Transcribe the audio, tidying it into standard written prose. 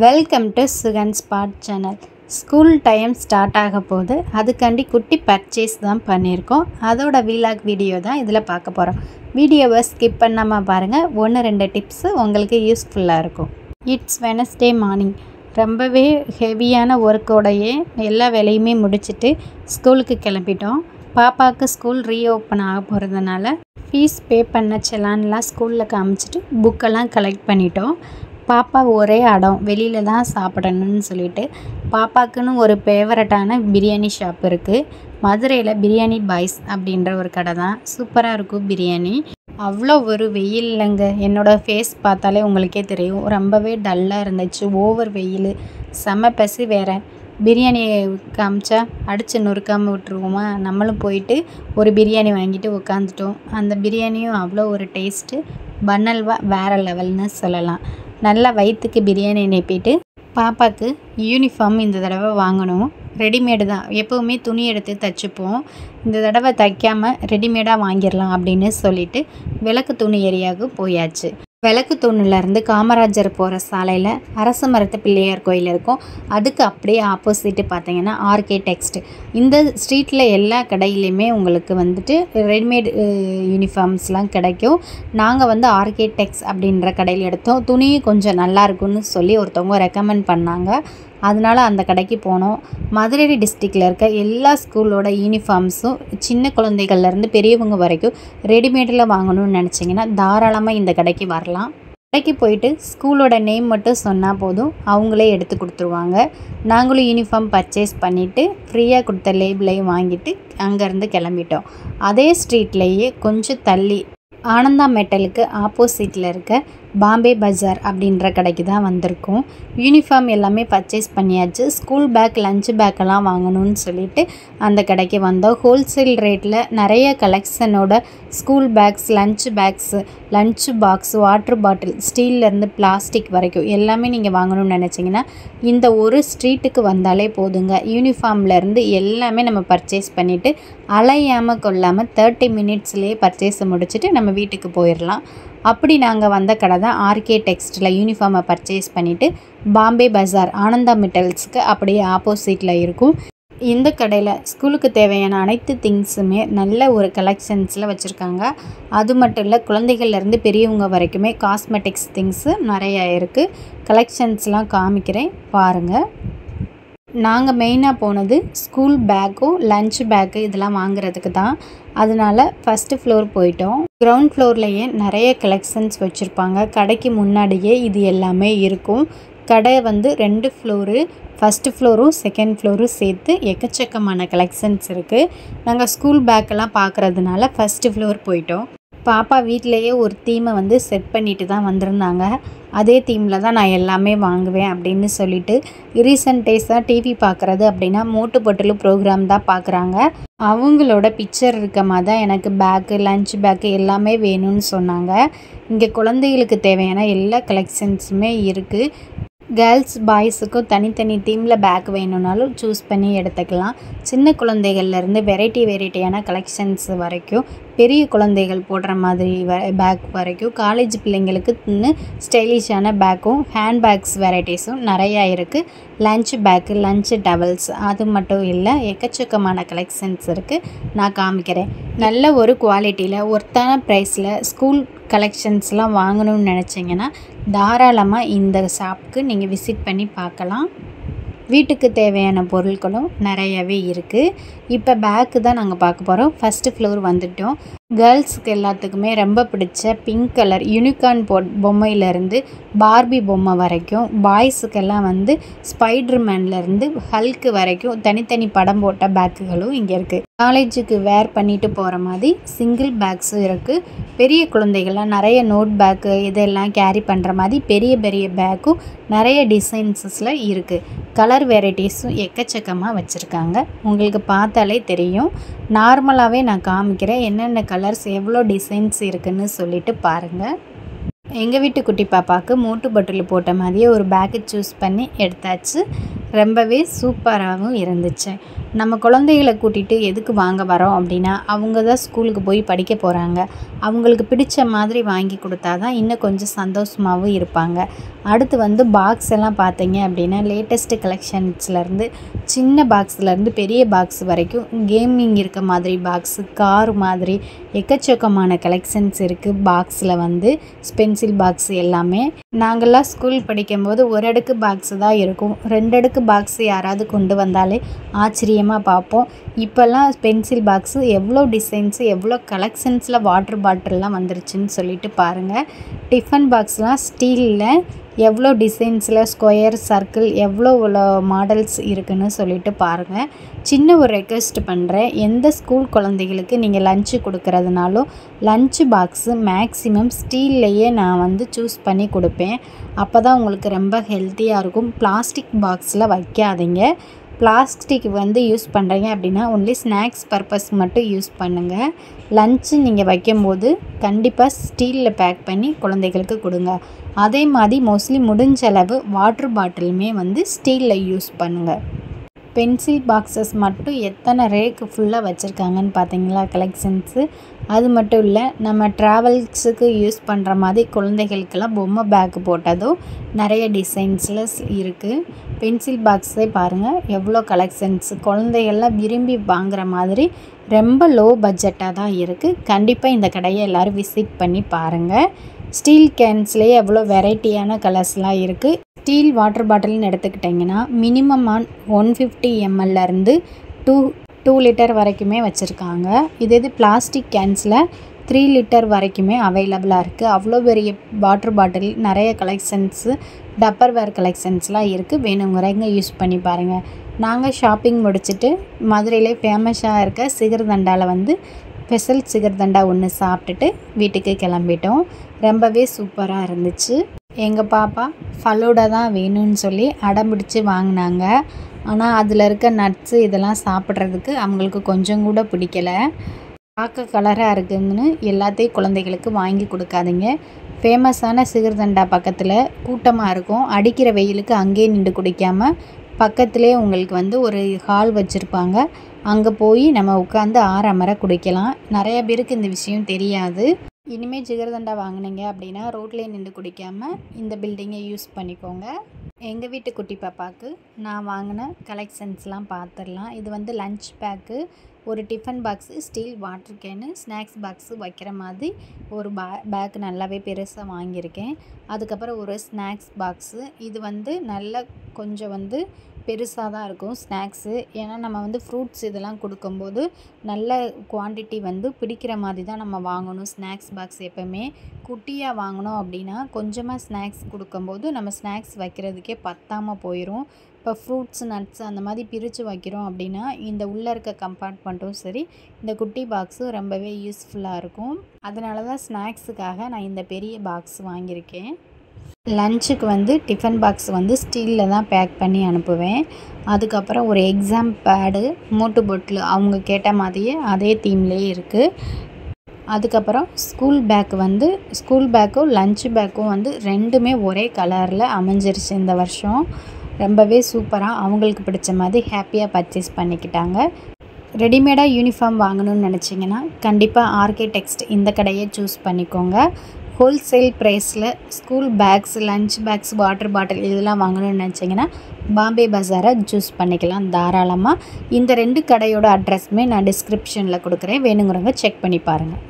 Welcome to Sugan spot channel. School time start ஆக போகுது. அதுக்காண்டி குட்டி பர்ச்சேஸ் தான் பண்ணியிருக்கோம். அதோட வீலாக் வீடியோ தான் இதில் பார்க்க போகிறோம். வீடியோவை ஸ்கிப் பண்ணாமல் பாருங்கள். 1-2 டிப்ஸு உங்களுக்கு யூஸ்ஃபுல்லாக இருக்கும். It's Wednesday morning. ரொம்பவே ஹெவியான ஒர்க்கோடையே எல்லா வேலையுமே முடிச்சுட்டு ஸ்கூலுக்கு கிளம்பிட்டோம். பாப்பாவுக்கு ஸ்கூல் ரீஓப்பன் ஆக போகிறதுனால ஃபீஸ் பே பண்ண செலான்லாம் ஸ்கூலில் காமிச்சிட்டு புக்கெல்லாம் கலெக்ட் பண்ணிட்டோம். பாப்பா ஒரே அடம் வெளியில் தான் சாப்பிடணும்னு சொல்லிட்டு பாப்பாக்குன்னு ஒரு ஃபேவரட்டான பிரியாணி ஷாப் இருக்குது. மதுரையில் பிரியாணி பாய்ஸ் அப்படின்ற ஒரு கடை தான். சூப்பராக இருக்கும் பிரியாணி. அவ்வளோ ஒரு வெயில் இல்லைங்க. என்னோடய ஃபேஸ் பார்த்தாலே உங்களுக்கே தெரியும், ரொம்பவே டல்லாக இருந்துச்சு. ஓவர் வெயில், செம பசி வேறு. பிரியாணியை காமிச்சா அடித்து நொறுக்காமல் விட்டுருவோமா? நம்மளும் போயிட்டு ஒரு பிரியாணி வாங்கிட்டு உட்காந்துட்டோம். அந்த பிரியாணியும் அவ்வளோ ஒரு டேஸ்ட்டு. பன்னல்வா வேறு லெவல்னு சொல்லலாம். நல்லா வயிற்றுக்கு பிரியாணி நிப்பிட்டு பாப்பாவுக்கு யூனிஃபார்ம் இந்த தடவை வாங்கணும். ரெடிமேடு தான். எப்போவுமே துணி எடுத்து தைச்சிப்போம். இந்த தடவை தைக்காமல் ரெடிமேடாக வாங்கிடலாம் அப்படின்னு சொல்லிட்டு விளக்கு துணி ஏரியாவுக்கு போயாச்சு. விளக்கு தூணிலேருந்து காமராஜர் போகிற சாலையில் அரச மரத்து பிள்ளையார் கோயில் இருக்கும். அதுக்கு அப்படியே ஆப்போசிட்டு பார்த்தீங்கன்னா ஆர்கே டெக்ஸ்ட். இந்த ஸ்ட்ரீட்டில் எல்லா கடையிலையுமே உங்களுக்கு வந்துட்டு ரெடிமேட் யூனிஃபார்ம்ஸ்லாம் கிடைக்கும். நாங்கள் வந்து ஆர்கே டெக்ஸ் அப்படின்ற கடையில் எடுத்தோம். துணியும் கொஞ்சம் நல்லாயிருக்குன்னு சொல்லி ஒருத்தவங்க ரெக்கமெண்ட் பண்ணாங்க. அதனால் அந்த கடைக்கு போனோம். மதுரை டிஸ்ட்ரிக்டில் இருக்க எல்லா ஸ்கூலோட யூனிஃபார்ம்ஸும் சின்ன குழந்தைகள்லேருந்து பெரியவங்க வரைக்கும் ரெடிமேடில் வாங்கணும்னு நினச்சிங்கன்னா தாராளமாக இந்த கடைக்கு வரலாம். கடைக்கு போயிட்டு ஸ்கூலோட நேம் மட்டும் சொன்னால் போதும், அவங்களே எடுத்து கொடுத்துருவாங்க. நாங்களும் யூனிஃபார்ம் பர்ச்சேஸ் பண்ணிவிட்டு ஃப்ரீயாக கொடுத்த லேபிளையும் வாங்கிட்டு அங்கேருந்து கிளம்பிட்டோம். அதே ஸ்ட்ரீட்லேயே கொஞ்சம் தள்ளி ஆனந்தா மெட்டலுக்கு ஆப்போசிட்டில் இருக்க பாம்பே பஜார் அப்படின்ற கடைக்கு தான் வந்திருக்கோம். யூனிஃபார்ம் எல்லாமே பர்ச்சேஸ் பண்ணியாச்சு. ஸ்கூல் பேக், லஞ்ச் பேக்கெல்லாம் வாங்கணும்னு சொல்லிட்டு அந்த கடைக்கு வந்தோம். ஹோல்சேல் ரேட்டில் நிறைய கலெக்ஷனோட school bags, lunch box, water bottle, ஸ்டீல்லேருந்து பிளாஸ்டிக் வரைக்கும் எல்லாமே நீங்கள் வாங்கணும்னு நினச்சிங்கன்னா இந்த ஒரு ஸ்ட்ரீட்டுக்கு வந்தாலே போதுங்க. யூனிஃபார்ம்லேருந்து எல்லாமே நம்ம பர்ச்சேஸ் பண்ணிவிட்டு அலையாமல் கொள்ளாமல் 30 மினிட்ஸ்லேயே பர்ச்சேஸை முடிச்சுட்டு நம்ம வீட்டுக்கு போயிடலாம். அப்படி நாங்கள் வந்த கடை தான் ஆர்கே டெக்ஸ்டில். யூனிஃபார்மை பர்ச்சேஸ் பண்ணிவிட்டு பாம்பே பஜார் ஆனந்தா மெட்டல்ஸ்க்கு அப்படியே ஆப்போசிட்டில் இருக்கும். இந்த கடையில் ஸ்கூலுக்கு தேவையான அனைத்து திங்ஸுமே நல்ல ஒரு கலெக்ஷன்ஸில் வச்சுருக்காங்க. அது மட்டும் இல்லை, குழந்தைகள்லேருந்து பெரியவங்க வரைக்குமே காஸ்மெட்டிக்ஸ் திங்ஸு நிறையா இருக்குது. கலெக்ஷன்ஸ்லாம் காமிக்கிறேன் பாருங்கள். நாங்கள் மெயினாக போனது ஸ்கூல் பேக்கும் லஞ்ச் பேக்கு இதெல்லாம் வாங்குறதுக்கு தான். அதனால் ஃபஸ்ட்டு ஃப்ளோர் போயிட்டோம். கிரவுண்ட் ஃப்ளோர்லேயே நிறைய கலெக்ஷன்ஸ் வச்சுருப்பாங்க. கடைக்கு முன்னாடியே இது எல்லாமே இருக்கும். கடை வந்து 2 ஃப்ளோரு. ஃபஸ்ட்டு ஃப்ளோரும் செகண்ட் ஃப்ளோரும் சேர்த்து எக்கச்சக்கமான கலெக்ஷன்ஸ் இருக்குது. நாங்கள் ஸ்கூல் பேக்கெல்லாம் பார்க்குறதுனால ஃபஸ்ட்டு ஃப்ளோர் போயிட்டோம். பாப்பா வீட்டிலையே ஒரு தீமை வந்து செட் பண்ணிட்டு தான் வந்திருந்தாங்க. அதே தீமில் தான் நான் எல்லாமே வாங்குவேன் அப்படின்னு சொல்லிட்டு ரீசன்ட் டேஸாக டிவி பார்க்குறது அப்படின்னா மோட்டு பட்டுலு ப்ரோக்ராம் தான் பார்க்குறாங்க. அவங்களோட பிக்சர் இருக்க மாதிரி தான் எனக்கு பேக்கு, லஞ்ச் பேக்கு எல்லாமே வேணும்னு சொன்னாங்க. இங்கே குழந்தைகளுக்கு தேவையான எல்லா கலெக்ஷன்ஸுமே இருக்குது. கேர்ள்ஸ் பாய்ஸுக்கும் தனித்தனி தீமில் பேக் வேணும்னாலும் சூஸ் பண்ணி எடுத்துக்கலாம். சின்ன குழந்தைகள்லேருந்து வெரைட்டியான கலெக்ஷன்ஸ் வரைக்கும், பெரிய குழந்தைகள் போடுற மாதிரி பேக் வரைக்கும், காலேஜ் பிள்ளைங்களுக்கு ஸ்டைலிஷான பேக்கும் ஹேண்ட் பேக்ஸ் வெரைட்டிஸும் நிறையா இருக்குது. லஞ்ச் பேக்கு, லஞ்ச் டவல்ஸ் அது மட்டும் இல்லை, எக்கச்சக்கமான கலெக்ஷன்ஸ் இருக்குது. நான் காமிக்கிறேன். நல்ல ஒரு குவாலிட்டியில் ஒர்த்தான ப்ரைஸில் ஸ்கூல் கலெக்ஷன்ஸ்லாம் வாங்கணும்னு நினச்சிங்கன்னா தாராளமாக இந்த ஷாப்புக்கு நீங்கள் விசிட் பண்ணி பார்க்கலாம். வீட்டுக்கு தேவையான பொருட்களும் நிறையவே இருக்குது. இப்போ பேக்கு தான் நாங்கள் பார்க்க போகிறோம். ஃபஸ்ட்டு ஃப்ளோர் வந்துட்டோம். கேர்ள்ஸுக்கு எல்லாத்துக்குமே ரொம்ப பிடிச்ச பிங்க் கலர் யூனிகார்ன் பொம்மையிலேருந்து பார்பி பொம்மை வரைக்கும், பாய்ஸுக்கெல்லாம் வந்து ஸ்பைடர்மேன்லேருந்து ஹல்க்கு வரைக்கும் தனித்தனி படம் போட்ட பேக்குகளும் இங்கே இருக்குது. காலேஜுக்கு வேர் பண்ணிட்டு போகிற மாதிரி சிங்கிள் பேக்ஸும் இருக்குது. பெரிய குழந்தைகள்லாம் நிறைய நோட் பேக்கு இதெல்லாம் கேரி பண்ணுற மாதிரி பெரிய பேக்கும் நிறைய டிசைன்ஸஸில் இருக்குது. கலர் வெரைட்டிஸும் எக்கச்சக்கமாக வச்சுருக்காங்க. உங்களுக்கு பார்த்தாலே தெரியும். நார்மலாகவே நான் காமிக்கிறேன் என்னென்ன கலர்ஸ், எவ்வளோ டிசைன்ஸ் இருக்குதுன்னு சொல்லிட்டு பாருங்கள். எங்கள் வீட்டு குட்டி பாப்பாவுக்கு மோட்டு பட்டில் போட்ட மாதிரியே ஒரு பேக்கு சூஸ் பண்ணி எடுத்தாச்சு. ரொம்பவே சூப்பராகவும் இருந்துச்சு. நம்ம குழந்தைகளை கூட்டிகிட்டு எதுக்கு வாங்க வரோம் அப்படின்னா அவங்க தான் ஸ்கூலுக்கு போய் படிக்க போகிறாங்க. அவங்களுக்கு பிடிச்ச மாதிரி வாங்கி கொடுத்தா தான் இன்னும் கொஞ்சம் சந்தோஷமாகவும் இருப்பாங்க. அடுத்து வந்து பாக்ஸ் எல்லாம் பார்த்தீங்க அப்படின்னா லேட்டஸ்ட்டு கலெக்ஷன்ஸ்லேருந்து சின்ன பாக்ஸ்லேருந்து பெரிய பாக்ஸ் வரைக்கும் கேமிங் இருக்க மாதிரி பாக்ஸு, கார் மாதிரி எக்கச்சக்கமான கலெக்ஷன்ஸ் இருக்குது. பாக்ஸில் வந்து பென்சில் பாக்ஸ் எல்லாமே. நாங்கள்லாம் ஸ்கூல் படிக்கும்போது ஒரு அடுக்கு பாக்ஸு தான் இருக்கும். 2 அடுக்கு பாக்ஸு யாராவது கொண்டு வந்தாலே ஆச்சரியமாக பார்ப்போம். இப்போல்லாம் பென்சில் பாக்ஸு எவ்வளோ டிசைன்ஸு எவ்வளோ கலெக்ஷன்ஸில் வாட்டர் பாட்டில்லாம் வந்துருச்சுன்னு சொல்லிட்டு பாருங்கள். டிஃபன் பாக்ஸ்லாம் ஸ்டீலில் எவ்வளோ டிசைன்ஸில் ஸ்கொயர், சர்க்கிள் எவ்வளோ மாடல்ஸ் இருக்குதுன்னு சொல்லிட்டு பாருங்கள். சின்ன ஒரு ரெக்வெஸ்ட் பண்ணுறேன், எந்த ஸ்கூல் குழந்தைகளுக்கு நீங்கள் லஞ்சு கொடுக்குறதுனாலும் லஞ்சு பாக்ஸு மேக்ஸிமம் ஸ்டீல்லையே நான் வந்து சூஸ் பண்ணி கொடுப்பேன். அப்போ தான் உங்களுக்கு ரொம்ப ஹெல்த்தியாக இருக்கும். பிளாஸ்டிக் பாக்ஸில் வைக்காதீங்க. பிளாஸ்டிக் வந்து யூஸ் பண்ணுறீங்க அப்படின்னா ஒன்லி ஸ்நாக்ஸ் பர்பஸ் மட்டும் யூஸ் பண்ணுங்கள். லஞ்சு நீங்கள் வைக்கும்போது கண்டிப்பாக ஸ்டீலில் பேக் பண்ணி குழந்தைகளுக்கு கொடுங்க. அதே மாதிரி மோஸ்ட்லி முடிஞ்ச அளவு வாட்டர் பாட்டிலுமே வந்து ஸ்டீலில் யூஸ் பண்ணுங்கள். பென்சில் பாக்ஸஸ் மட்டும் எத்தனை ரேக்கு ஃபுல்லாக வச்சுருக்காங்கன்னு பார்த்தீங்களா கலெக்ஷன்ஸு. அது மட்டும் இல்லை, நம்ம ட்ராவல்ஸுக்கு யூஸ் பண்ணுற மாதிரி குழந்தைகளுக்கெல்லாம் பொம்மை பேக்கு போட்டதும் நிறைய டிசைன்ஸில் இருக்குது. பென்சில் பாக்ஸே பாருங்கள் எவ்வளோ கலெக்ஷன்ஸு. குழந்தைகள்லாம் விரும்பி வாங்குகிற மாதிரி ரொம்ப லோ பட்ஜெட்டாக தான் இருக்குது. கண்டிப்பாக இந்த கடையை எல்லோரும் விசிட் பண்ணி பாருங்கள். ஸ்டீல் கேன்ஸ்லேயே எவ்வளோ வெரைட்டியான கலர்ஸ்லாம் இருக்குது. ஸ்டீல் வாட்டர் பாட்டில்னு எடுத்துக்கிட்டிங்கன்னா மினிமம் 150 ml 2 லிட்டர் வரைக்குமே வச்சுருக்காங்க. இது பிளாஸ்டிக் கேன்ஸில் 3 லிட்டர் வரைக்குமே அவைலபிளாக இருக்குது. அவ்வளோ பெரிய வாட்டர் பாட்டில், நிறைய கலெக்ஷன்ஸு, டப்பர்வேர் கலெக்ஷன்ஸ்லாம் இருக்குது. வேணுங்கிறவங்க யூஸ் பண்ணி பாருங்கள். நாங்கள் ஷாப்பிங் முடிச்சுட்டு மதுரையிலே ஃபேமஸாக இருக்க சிகர்தண்டாவில் வந்து ஸ்பெஷல் சிகர்தண்டா ஒன்று சாப்பிட்டுட்டு வீட்டுக்கு கிளம்பிட்டோம். ரொம்பவே சூப்பராக இருந்துச்சு. எங்கள் பாப்பா ஃபலூடா தான் வேணும்னு சொல்லி அடம்பிடிச்சு வாங்கினாங்க. ஆனால் அதில் இருக்க நட்ஸு இதெல்லாம் சாப்பிட்றதுக்கு அவங்களுக்கு கொஞ்சம் கூட பிடிக்கலை. பார்க்க கலராக இருக்குதுன்னு எல்லாத்தையும் குழந்தைகளுக்கு வாங்கி கொடுக்காதீங்க. ஃபேமஸான சிகர்தண்டா பக்கத்தில் கூட்டமாக இருக்கும். அடிக்கிற வெயிலுக்கு அங்கேயே நின்று குடிக்காமல் பக்கத்துலேயே உங்களுக்கு வந்து ஒரு ஹால் வச்சுருப்பாங்க. அங்கே போய் நம்ம உட்காந்து ஆறமர குடிக்கலாம். நிறைய பேருக்கு இந்த விஷயம் தெரியாது. இனிமேல் ஜிகர்தண்டா வாங்கினீங்க அப்படின்னா ரோட்லேயே நின்று குடிக்காமல் இந்த பில்டிங்கை யூஸ் பண்ணிக்கோங்க. எங்கள் வீட்டு குட்டி பாப்பாவுக்கு நான் வாங்கின கலெக்ஷன்ஸ்லாம் பார்த்துடலாம். இது வந்து லஞ்ச் பேக்கு, ஒரு tiffin box, steel water can, snacks box வைக்கிற மாதிரி ஒரு பேக் நல்லாவே பெருசாக வாங்கியிருக்கேன். அதுக்கப்புறம் ஒரு ஸ்நாக்ஸ் பாக்ஸு. இது வந்து நல்ல கொஞ்சம் வந்து பெருசாக தான் இருக்கும் ஸ்நாக்ஸு. ஏன்னா நம்ம வந்து ஃப்ரூட்ஸ் இதெல்லாம் கொடுக்கும்போது நல்ல குவான்டிட்டி வந்து பிடிக்கிற மாதிரி தான் நம்ம வாங்கணும். ஸ்நாக்ஸ் பாக்ஸ் எப்போவுமே குட்டியாக வாங்கினோம் அப்படின்னா கொஞ்சமாக ஸ்நாக்ஸ் கொடுக்கும்போது நம்ம ஸ்நாக்ஸ் வைக்கிறதுக்கே பத்தாமல் போயிடும். இப்போ ஃப்ரூட்ஸ், நட்ஸ் அந்த மாதிரி பிரித்து வைக்கிறோம் அப்படின்னா இந்த உள்ளே இருக்க கம்பார்ட்மெண்ட்டும் சரி, இந்த குட்டி பாக்ஸும் ரொம்பவே யூஸ்ஃபுல்லாக இருக்கும். அதனால தான் ஸ்நாக்ஸுக்காக நான் இந்த பெரிய பாக்ஸ் வாங்கியிருக்கேன். லஞ்சுக்கு வந்து டிஃபன் பாக்ஸ் வந்து ஸ்டீலில் தான் பேக் பண்ணி அனுப்புவேன். அதுக்கப்புறம் ஒரு எக்ஸாம் பேடு, மோட்டு பொட்டில் அவங்க கேட்ட மாதிரியே அதே தீம்லேயே இருக்குது. அதுக்கப்புறம் ஸ்கூல் பேக் வந்து ஸ்கூல் பேக்கும் லஞ்ச் பேக்கும் வந்து ரெண்டுமே ஒரே கலரில் அமைஞ்சிருச்சு இந்த வருஷம். ரொம்பவே சூப்பராக அவங்களுக்கு பிடிச்ச மாதிரி ஹாப்பியாக பர்ச்சேஸ் பண்ணிக்கிட்டாங்க. ரெடிமேடாக யூனிஃபார்ம் வாங்கணும்னு நினச்சிங்கன்னா கண்டிப்பாக ஆர்கே டெக்ஸ்ட் இந்த கடையை சூஸ் பண்ணிக்கோங்க. ஹோல்சேல் ப்ரைஸில் school bags, lunch packs, water bottle இதெல்லாம் வாங்கணும்னு நினச்சிங்கன்னா பாம்பே பஜாரை சூஸ் பண்ணிக்கலாம் தாராளமாக. இந்த 2 கடையோட அட்ரஸுமே நான் டிஸ்கிரிப்ஷனில் கொடுக்குறேன். வேணுங்கிறவங்க செக் பண்ணி பாருங்கள்.